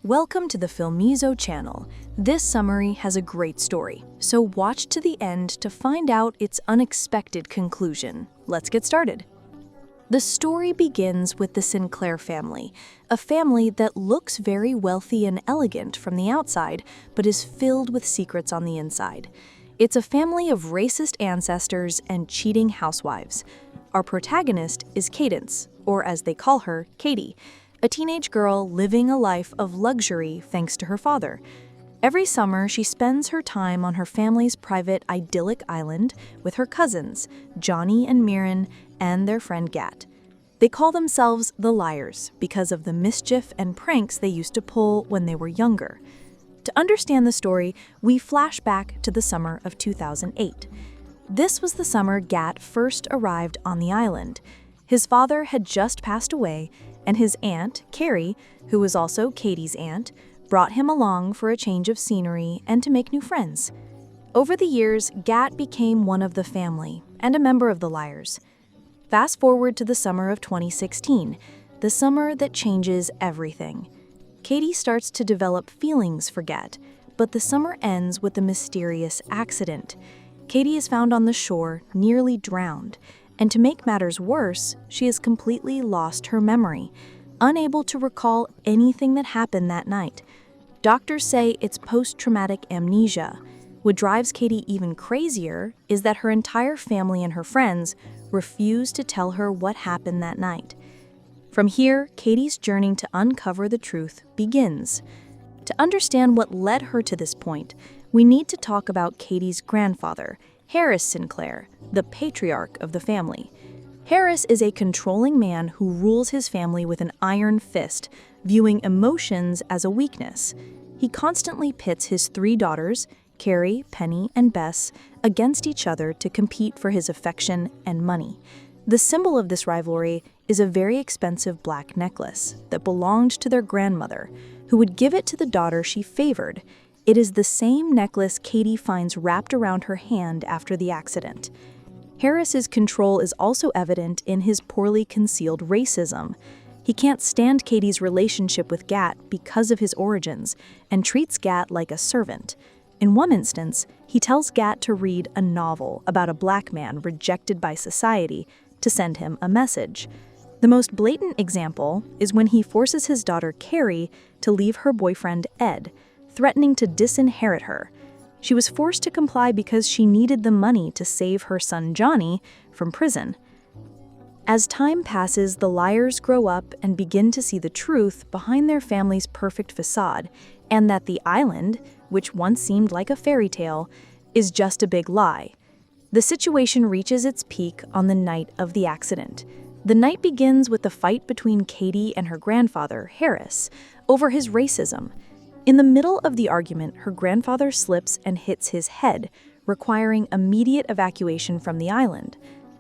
Welcome to the Filmizo channel. This summary has a great story, so watch to the end to find out its unexpected conclusion. Let's get started. The story begins with the Sinclair family, a family that looks very wealthy and elegant from the outside, but is filled with secrets on the inside. It's a family of racist ancestors and cheating housewives. Our protagonist is Cadence, or as they call her, Katie, a teenage girl living a life of luxury thanks to her father. Every summer, she spends her time on her family's private idyllic island with her cousins, Johnny and Mirren, and their friend Gat. They call themselves the Liars because of the mischief and pranks they used to pull when they were younger. To understand the story, we flash back to the summer of 2008. This was the summer Gat first arrived on the island. His father had just passed away, and his aunt, Carrie, who was also Katie's aunt, brought him along for a change of scenery and to make new friends. Over the years, Gat became one of the family and a member of the Liars. Fast forward to the summer of 2016, the summer that changes everything. Katie starts to develop feelings for Gat, but the summer ends with a mysterious accident. Katie is found on the shore, nearly drowned, and to make matters worse, she has completely lost her memory, unable to recall anything that happened that night. Doctors say it's post-traumatic amnesia. What drives Katie even crazier is that her entire family and her friends refuse to tell her what happened that night. From here, Katie's journey to uncover the truth begins. To understand what led her to this point, we need to talk about Katie's grandfather, Harris Sinclair, the patriarch of the family. Harris is a controlling man who rules his family with an iron fist, viewing emotions as a weakness. He constantly pits his three daughters, Carrie, Penny, and Bess, against each other to compete for his affection and money. The symbol of this rivalry is a very expensive black necklace that belonged to their grandmother, who would give it to the daughter she favored. It is the same necklace Katie finds wrapped around her hand after the accident. Harris's control is also evident in his poorly concealed racism. He can't stand Katie's relationship with Gat because of his origins and treats Gat like a servant. In one instance, he tells Gat to read a novel about a black man rejected by society to send him a message. The most blatant example is when he forces his daughter Carrie to leave her boyfriend Ed, threatening to disinherit her. She was forced to comply because she needed the money to save her son Johnny from prison. As time passes, the Liars grow up and begin to see the truth behind their family's perfect facade, and that the island, which once seemed like a fairy tale, is just a big lie. The situation reaches its peak on the night of the accident. The night begins with the fight between Katie and her grandfather, Harris, over his racism. In the middle of the argument, her grandfather slips and hits his head, requiring immediate evacuation from the island.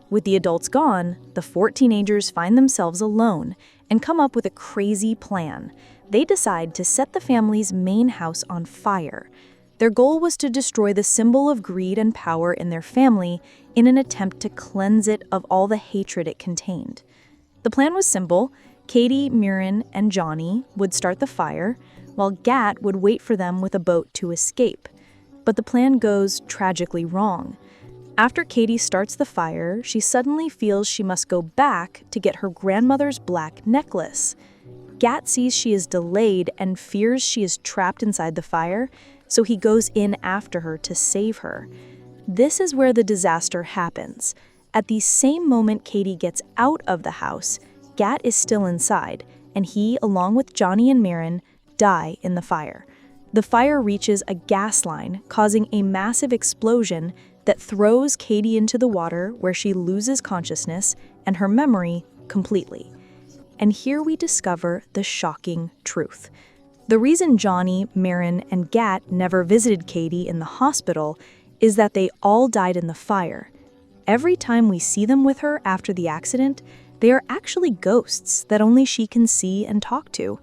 With the adults gone, the 4 teenagers find themselves alone and come up with a crazy plan. They decide to set the family's main house on fire. Their goal was to destroy the symbol of greed and power in their family in an attempt to cleanse it of all the hatred it contained. The plan was simple. Katie, Mirren, and Johnny would start the fire, while Gat would wait for them with a boat to escape. But the plan goes tragically wrong. After Katie starts the fire, she suddenly feels she must go back to get her grandmother's black necklace. Gat sees she is delayed and fears she is trapped inside the fire, so he goes in after her to save her. This is where the disaster happens. At the same moment Katie gets out of the house, Gat is still inside, and he, along with Johnny and Mirren, die in the fire. The fire reaches a gas line, causing a massive explosion that throws Katie into the water, where she loses consciousness and her memory completely. And here we discover the shocking truth. The reason Johnny, Mirren, and Gat never visited Katie in the hospital is that they all died in the fire. Every time we see them with her after the accident, they are actually ghosts that only she can see and talk to.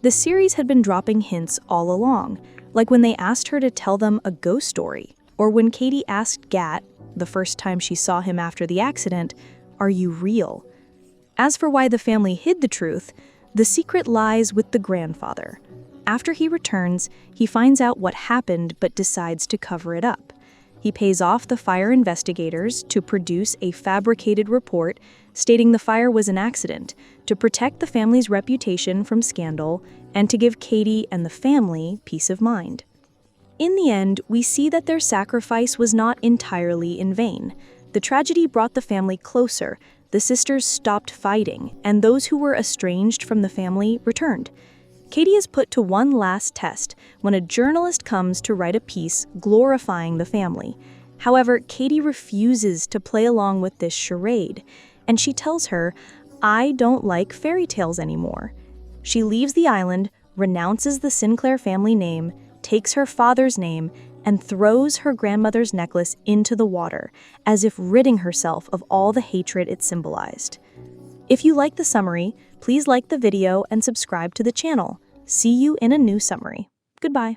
The series had been dropping hints all along, like when they asked her to tell them a ghost story, or when Katie asked Gat, the first time she saw him after the accident, "Are you real?" As for why the family hid the truth, the secret lies with the grandfather. After he returns, he finds out what happened but decides to cover it up. He pays off the fire investigators to produce a fabricated report stating the fire was an accident, to protect the family's reputation from scandal, and to give Katie and the family peace of mind. In the end, we see that their sacrifice was not entirely in vain. The tragedy brought the family closer, the sisters stopped fighting, and those who were estranged from the family returned. Katie is put to one last test when a journalist comes to write a piece glorifying the family. However, Katie refuses to play along with this charade, and she tells her, "I don't like fairy tales anymore." She leaves the island, renounces the Sinclair family name, takes her father's name, and throws her grandmother's necklace into the water, as if ridding herself of all the hatred it symbolized. If you like the summary, please like the video and subscribe to the channel. See you in a new summary. Goodbye.